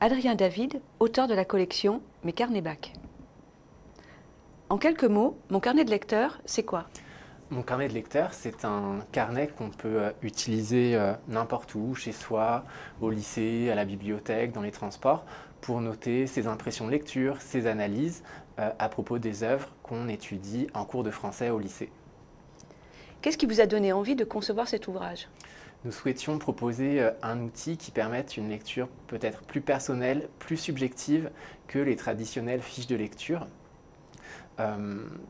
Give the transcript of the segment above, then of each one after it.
Adrien David, auteur de la collection Mes carnets bac. En quelques mots, mon carnet de lecteur, c'est quoi? Mon carnet de lecteur, c'est un carnet qu'on peut utiliser n'importe où, chez soi, au lycée, à la bibliothèque, dans les transports, pour noter ses impressions de lecture, ses analyses à propos des œuvres qu'on étudie en cours de français au lycée. Qu'est-ce qui vous a donné envie de concevoir cet ouvrage? Nous souhaitions proposer un outil qui permette une lecture peut-être plus personnelle, plus subjective que les traditionnelles fiches de lecture.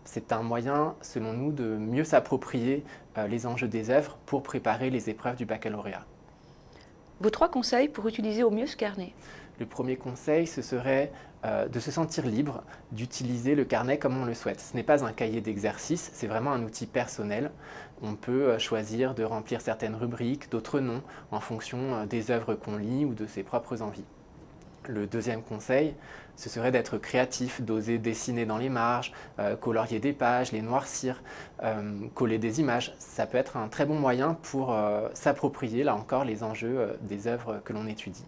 C'est un moyen, selon nous, de mieux s'approprier les enjeux des œuvres pour préparer les épreuves du baccalauréat. Vos 3 conseils pour utiliser au mieux ce carnet. Le premier conseil, ce serait de se sentir libre, d'utiliser le carnet comme on le souhaite. Ce n'est pas un cahier d'exercice, c'est vraiment un outil personnel. On peut choisir de remplir certaines rubriques, d'autres non, en fonction des œuvres qu'on lit ou de ses propres envies. Le deuxième conseil, ce serait d'être créatif, d'oser dessiner dans les marges, colorier des pages, les noircir, coller des images. Ça peut être un très bon moyen pour s'approprier, là encore, les enjeux des œuvres que l'on étudie.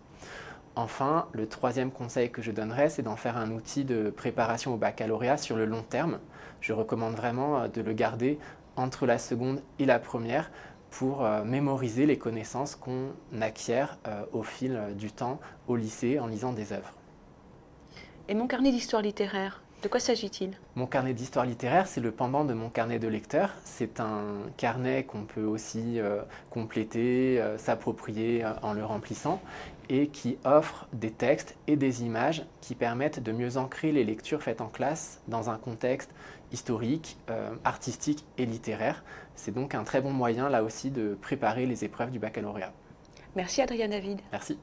Enfin, le troisième conseil que je donnerais, c'est d'en faire un outil de préparation au baccalauréat sur le long terme. Je recommande vraiment de le garder entre la seconde et la première pour mémoriser les connaissances qu'on acquiert au fil du temps au lycée en lisant des œuvres. Et mon carnet d'histoire littéraire, de quoi s'agit-il? Mon carnet d'histoire littéraire, c'est le pendant de mon carnet de lecteur. C'est un carnet qu'on peut aussi compléter, s'approprier en le remplissant et qui offre des textes et des images qui permettent de mieux ancrer les lectures faites en classe dans un contexte historique, artistique et littéraire. C'est donc un très bon moyen là aussi de préparer les épreuves du baccalauréat. Merci Adrien David. Merci.